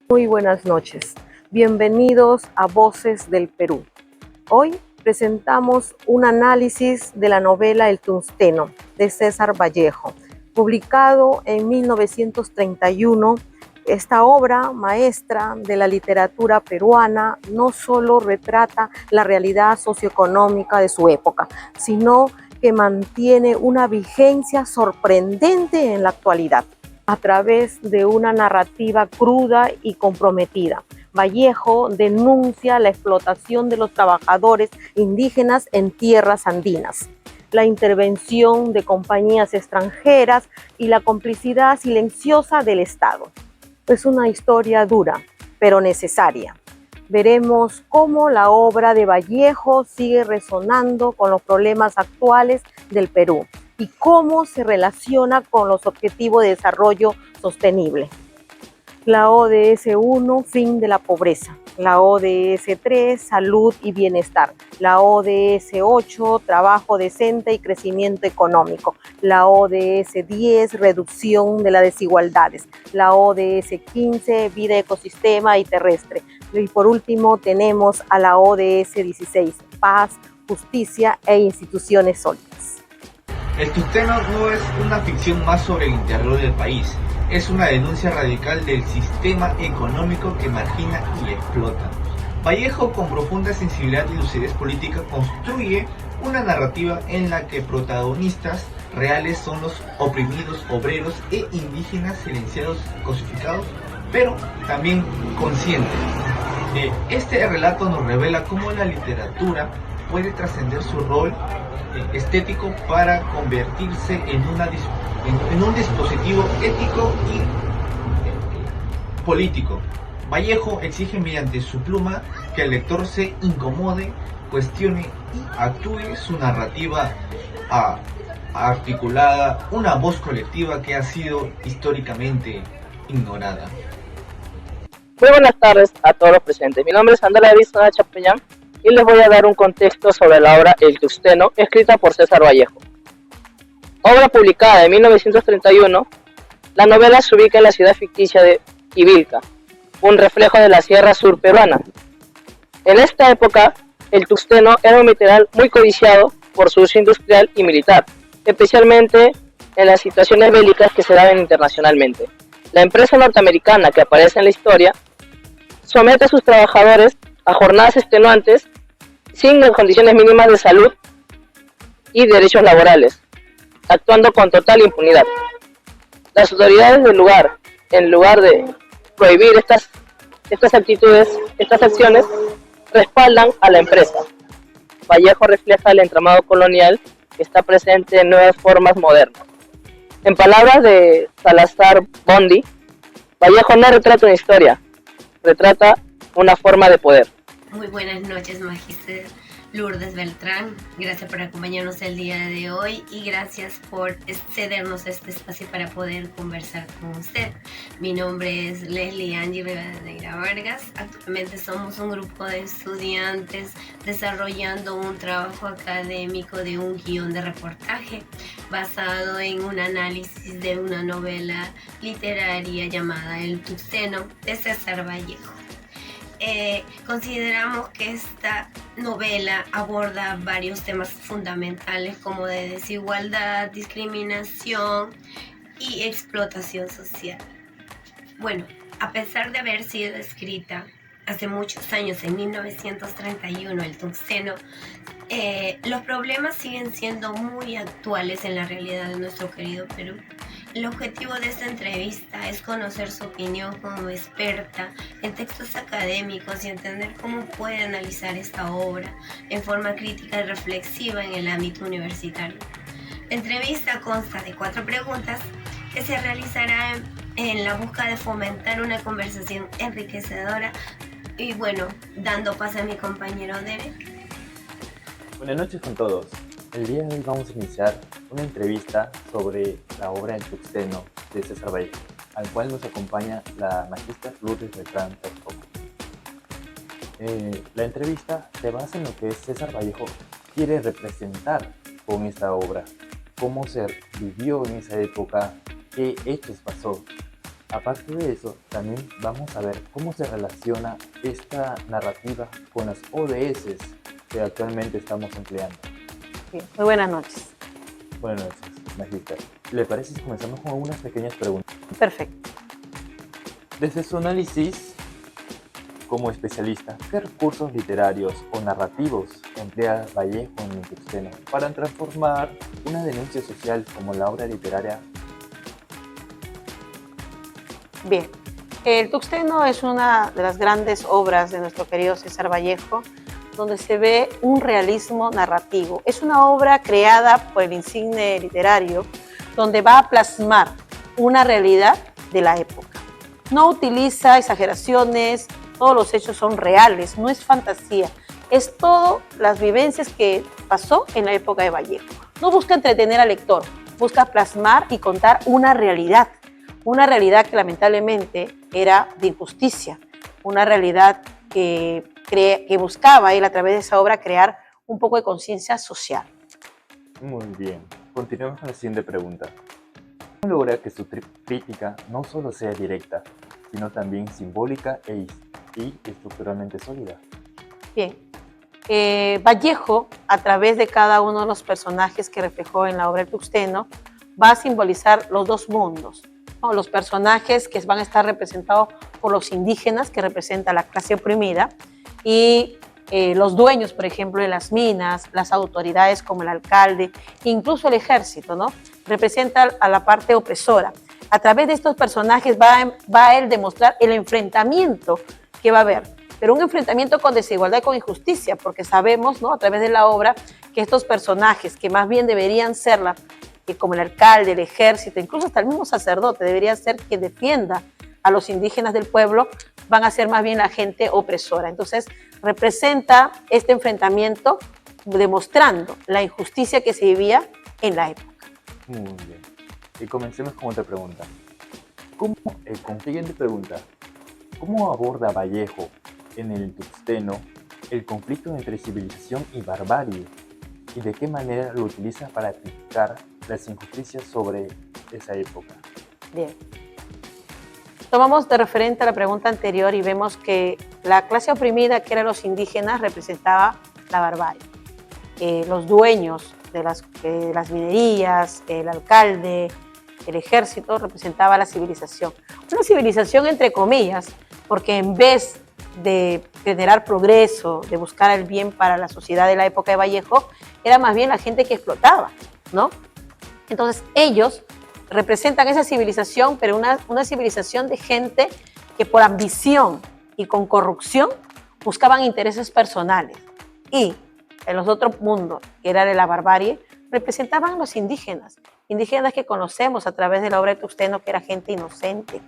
Muy buenas noches. Bienvenidos a Voces del Perú. Hoy presentamos un análisis de la novela El Tungsteno de César Vallejo, publicado en 1931. Esta obra maestra de la literatura peruana no solo retrata la realidad socioeconómica de su época, sino que mantiene una vigencia sorprendente en la actualidad a través de una narrativa cruda y comprometida. Vallejo denuncia la explotación de los trabajadores indígenas en tierras andinas, la intervención de compañías extranjeras y la complicidad silenciosa del Estado. Es una historia dura, pero necesaria. Veremos cómo la obra de Vallejo sigue resonando con los problemas actuales del Perú y cómo se relaciona con los Objetivos de Desarrollo Sostenible. La ODS 1, fin de la pobreza. La ODS 3, salud y bienestar. La ODS 8, trabajo decente y crecimiento económico. La ODS 10, reducción de las desigualdades. La ODS 15, vida ecosistema y terrestre. Y por último tenemos a la ODS 16, paz, justicia e instituciones sólidas. El Tungsteno no es una ficción más sobre el interior del país, es una denuncia radical del sistema económico que margina y explota. Vallejo, con profunda sensibilidad y lucidez política, construye una narrativa en la que protagonistas reales son los oprimidos, obreros e indígenas silenciados, cosificados, pero también conscientes. Este relato nos revela cómo la literatura puede trascender su rol estético para convertirse en un dispositivo ético y político. Vallejo exige mediante su pluma que el lector se incomode, cuestione y actúe su narrativa articulada, una voz colectiva que ha sido históricamente ignorada. Muy buenas tardes a todos los presentes. Mi nombre es Andrea Edison Chapeñán y les voy a dar un contexto sobre la obra El Tungsteno, escrita por César Vallejo. Obra publicada en 1931, la novela se ubica en la ciudad ficticia de Ibilca, un reflejo de la sierra sur peruana. En esta época, el tungsteno era un mineral muy codiciado por su uso industrial y militar, especialmente en las situaciones bélicas que se daban internacionalmente. La empresa norteamericana que aparece en la historia somete a sus trabajadores a jornadas extenuantes sin condiciones mínimas de salud y derechos laborales, actuando con total impunidad. Las autoridades del lugar, en lugar de prohibir estas acciones, respaldan a la empresa. Vallejo refleja el entramado colonial que está presente en nuevas formas modernas. En palabras de Salazar Bondi, Vallejo no retrata una historia, retrata una forma de poder. Muy buenas noches, Magíster Lourdes Beltrán. Gracias por acompañarnos el día de hoy y gracias por cedernos este espacio para poder conversar con usted. Mi nombre es Leslie Angie Rivadeneira Vargas. Actualmente somos un grupo de estudiantes desarrollando un trabajo académico de un guión de reportaje basado en un análisis de una novela literaria llamada El Tungsteno de César Vallejo. Consideramos que esta novela aborda varios temas fundamentales como de desigualdad, discriminación y explotación social. Bueno, a pesar de haber sido escrita hace muchos años, en 1931, El Tungsteno, los problemas siguen siendo muy actuales en la realidad de nuestro querido Perú. El objetivo de esta entrevista es conocer su opinión como experta en textos académicos y entender cómo puede analizar esta obra en forma crítica y reflexiva en el ámbito universitario. La entrevista consta de 4 preguntas que se realizará en la búsqueda de fomentar una conversación enriquecedora y bueno, dando paso a mi compañero Derek. Buenas noches con todos. El día de hoy vamos a iniciar una entrevista sobre la obra El Tungsteno de César Vallejo, al cual nos acompaña la magíster Lourdes Beltrán. La entrevista se basa en lo que César Vallejo quiere representar con esta obra, cómo se vivió en esa época, qué hechos pasó Aparte de eso, también vamos a ver cómo se relaciona esta narrativa con las ODS que actualmente estamos empleando. Bien, muy buenas noches. Buenas noches, Magíster. ¿Le parece si comenzamos con unas pequeñas preguntas? Perfecto. Desde su análisis como especialista, ¿qué recursos literarios o narrativos emplea Vallejo en el Tuxteno para transformar una denuncia social como la obra literaria? Bien, el Tuxteno es una de las grandes obras de nuestro querido César Vallejo, donde se ve un realismo narrativo. Es una obra creada por el insigne literario, donde va a plasmar una realidad de la época. No utiliza exageraciones, todos los hechos son reales, no es fantasía, es todas las vivencias que pasó en la época de Vallejo. No busca entretener al lector, busca plasmar y contar una realidad que lamentablemente era de injusticia, una realidad que buscaba él a través de esa obra crear un poco de conciencia social. Muy bien, continuemos con la siguiente pregunta. ¿Cómo logra que su crítica no solo sea directa, sino también simbólica y estructuralmente sólida? Bien, Vallejo, a través de cada uno de los personajes que reflejó en la obra del Tuxteno, va a simbolizar los dos mundos, ¿no? Los personajes que van a estar representados por los indígenas, que representa la clase oprimida, y los dueños, por ejemplo, de las minas, las autoridades como el alcalde, incluso el ejército, ¿no? Representa a la parte opresora. A través de estos personajes va a él demostrar el enfrentamiento que va a haber, pero un enfrentamiento con desigualdad y con injusticia, porque sabemos, ¿no?, a través de la obra, que estos personajes que más bien deberían ser como el alcalde, el ejército, incluso hasta el mismo sacerdote, debería ser quien defienda a los indígenas del pueblo, van a ser más bien la gente opresora. Entonces, representa este enfrentamiento demostrando la injusticia que se vivía en la época. Muy bien. Y comencemos con otra pregunta. Siguiente pregunta. ¿Cómo aborda Vallejo en el Tuxteno el conflicto entre civilización y barbarie? ¿Y de qué manera lo utiliza para criticar las injusticias sobre esa época? Bien. Tomamos de referente a la pregunta anterior y vemos que la clase oprimida, que eran los indígenas, representaba la barbarie. Los dueños de las minerías, el alcalde, el ejército, representaba la civilización. Una civilización entre comillas, porque en vez de generar progreso, de buscar el bien para la sociedad de la época de Vallejo, era más bien la gente que explotaba, ¿no? Entonces ellos representan esa civilización, pero una civilización de gente que por ambición y con corrupción buscaban intereses personales. Y en los otros mundos, que era de la barbarie, representaban a los indígenas que conocemos a través de la obra de Tuxteno, que era gente inocente,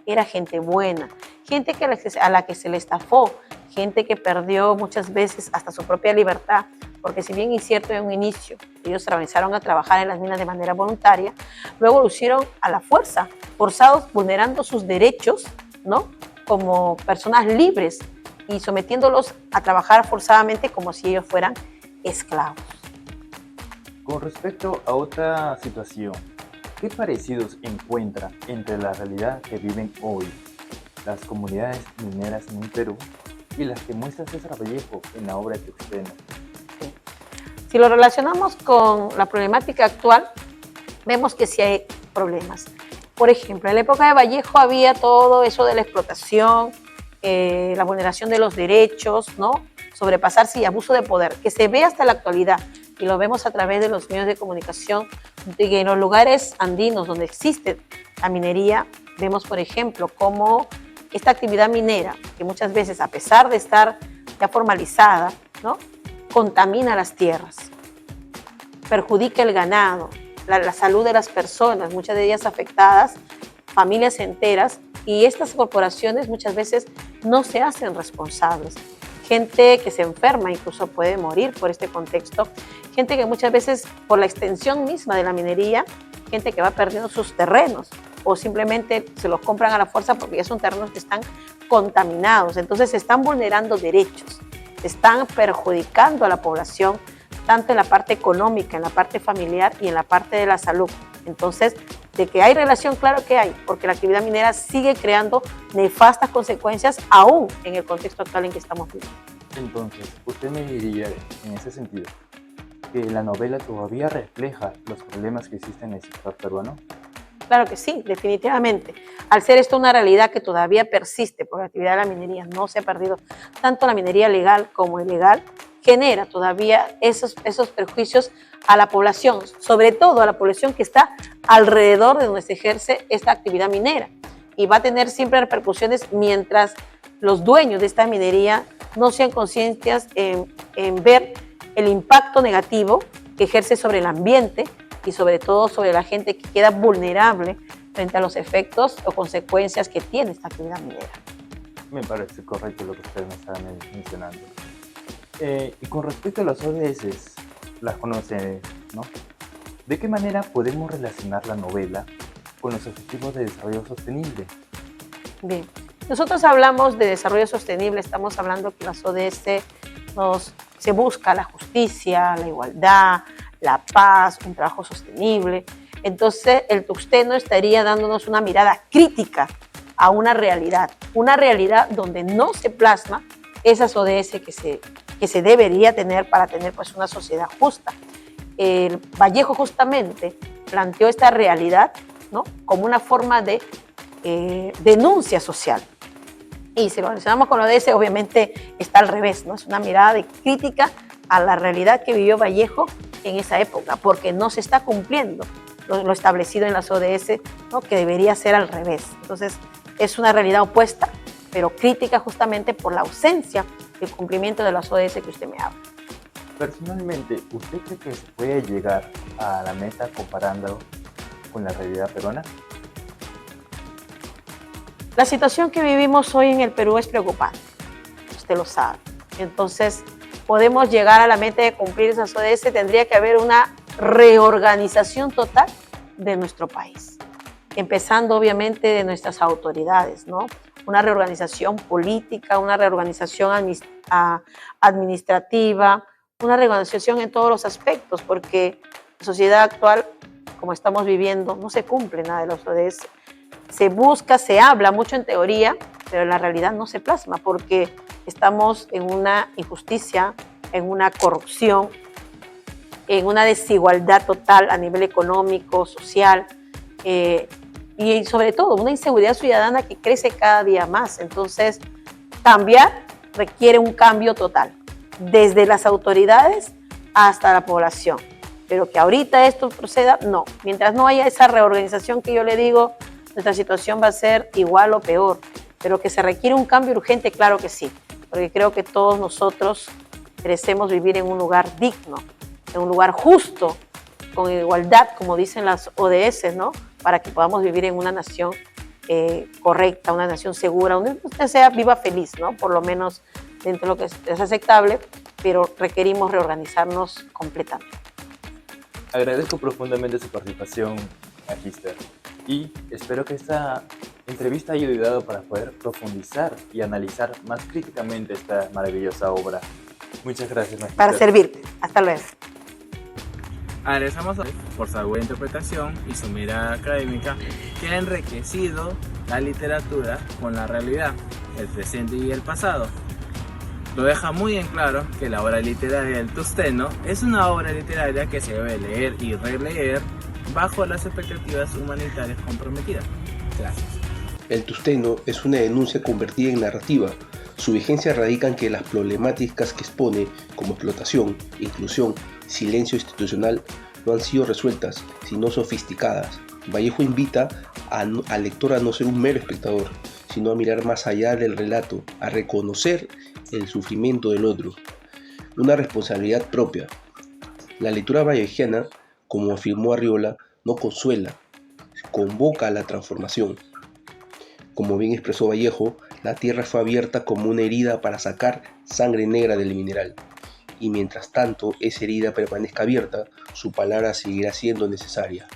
era gente buena, gente a la que se le estafó, gente que perdió muchas veces hasta su propia libertad, porque si bien es cierto en un inicio ellos comenzaron a trabajar en las minas de manera voluntaria, luego lo hicieron a la fuerza, forzados, vulnerando sus derechos, ¿no?, como personas libres y sometiéndolos a trabajar forzadamente como si ellos fueran esclavos. Con respecto a otra situación, ¿qué parecidos encuentra entre la realidad que viven hoy las comunidades mineras en el Perú y las que muestra César Vallejo en la obra de Tuxteno? Si lo relacionamos con la problemática actual, vemos que sí hay problemas. Por ejemplo, en la época de Vallejo había todo eso de la explotación, la vulneración de los derechos, ¿no?, sobrepasarse y abuso de poder, que se ve hasta la actualidad, y lo vemos a través de los medios de comunicación, de que en los lugares andinos donde existe la minería, vemos, por ejemplo, cómo esta actividad minera, que muchas veces, a pesar de estar ya formalizada, ¿no?, contamina las tierras, perjudica el ganado, la salud de las personas, muchas de ellas afectadas, familias enteras, y estas corporaciones muchas veces no se hacen responsables. Gente que se enferma, incluso puede morir por este contexto, gente que muchas veces por la extensión misma de la minería, gente que va perdiendo sus terrenos o simplemente se los compran a la fuerza porque ya son terrenos que están contaminados. Entonces se están vulnerando derechos, se están perjudicando a la población, tanto en la parte económica, en la parte familiar y en la parte de la salud. Entonces De que hay relación, claro que hay, porque la actividad minera sigue creando nefastas consecuencias aún en el contexto actual en que estamos viviendo. Entonces, usted me diría, en ese sentido, que la novela todavía refleja los problemas que existen en el sector peruano. Claro que sí, definitivamente. Al ser esto una realidad que todavía persiste, porque la actividad de la minería no se ha perdido, tanto la minería legal como ilegal, genera todavía esos perjuicios a la población, sobre todo a la población que está alrededor de donde se ejerce esta actividad minera. Y va a tener siempre repercusiones mientras los dueños de esta minería no sean conscientes en ver el impacto negativo que ejerce sobre el ambiente y sobre todo sobre la gente que queda vulnerable frente a los efectos o consecuencias que tiene esta actividad minera. Me parece correcto lo que usted me está mencionando. Y con respecto a las ODS, las conoce, ¿no? ¿De qué manera podemos relacionar la novela con los objetivos de desarrollo sostenible? Bien, nosotros hablamos de desarrollo sostenible, estamos hablando que las ODS se busca la justicia, la igualdad, la paz, un trabajo sostenible. Entonces el tuxteno estaría dándonos una mirada crítica a una realidad donde no se plasma esas ODS que se debería tener para tener pues una sociedad justa. El Vallejo justamente planteó esta realidad, ¿no?, como una forma de denuncia social. Y si lo relacionamos con la ODS, obviamente está al revés, ¿no? Es una mirada de crítica a la realidad que vivió Vallejo en esa época, porque no se está cumpliendo lo establecido en las ODS, ¿no?, que debería ser al revés. Entonces, es una realidad opuesta, pero crítica justamente por la ausencia del cumplimiento de las ODS que usted me habla. Personalmente, ¿usted cree que se puede llegar a la meta comparando con la realidad peruana? La situación que vivimos hoy en el Perú es preocupante, usted lo sabe. Entonces, podemos llegar a la meta de cumplir esas ODS, tendría que haber una reorganización total de nuestro país, empezando obviamente de nuestras autoridades, ¿no? Una reorganización política, una reorganización administrativa, una reorganización en todos los aspectos, porque la sociedad actual, como estamos viviendo, no se cumple nada de los ODS. Se busca, se habla mucho en teoría, pero en la realidad no se plasma, porque estamos en una injusticia, en una corrupción, en una desigualdad total a nivel económico, social, y sobre todo una inseguridad ciudadana que crece cada día más. Entonces, cambiar requiere un cambio total, desde las autoridades hasta la población. Pero que ahorita esto proceda, no. Mientras no haya esa reorganización que yo le digo, nuestra situación va a ser igual o peor. Pero que se requiere un cambio urgente, claro que sí. Porque creo que todos nosotros merecemos vivir en un lugar digno, en un lugar justo, con igualdad, como dicen las ODS, ¿no?, para que podamos vivir en una nación correcta, una nación segura, donde usted sea viva feliz, ¿no?, por lo menos dentro de lo que es aceptable, pero requerimos reorganizarnos completamente. Agradezco profundamente su participación, Magister, y espero que esta entrevista haya ayudado para poder profundizar y analizar más críticamente esta maravillosa obra. Muchas gracias, Magister. Para servirte. Hasta luego. Agradecemos por su buena interpretación y su mirada académica que ha enriquecido la literatura con la realidad, el presente y el pasado. Lo deja muy en claro que la obra literaria del Tuxteno es una obra literaria que se debe leer y releer bajo las expectativas humanitarias comprometidas. Gracias. El Tuxteno es una denuncia convertida en narrativa. Su vigencia radica en que las problemáticas que expone, como explotación, inclusión, silencio institucional, no han sido resueltas, sino sofisticadas. Vallejo invita al lector a no ser un mero espectador, sino a mirar más allá del relato, a reconocer el sufrimiento del otro. Una responsabilidad propia. La lectura vallejiana, como afirmó Arriola, no consuela, convoca a la transformación. Como bien expresó Vallejo, la tierra fue abierta como una herida para sacar sangre negra del mineral. Y mientras tanto esa herida permanezca abierta, su palabra seguirá siendo necesaria.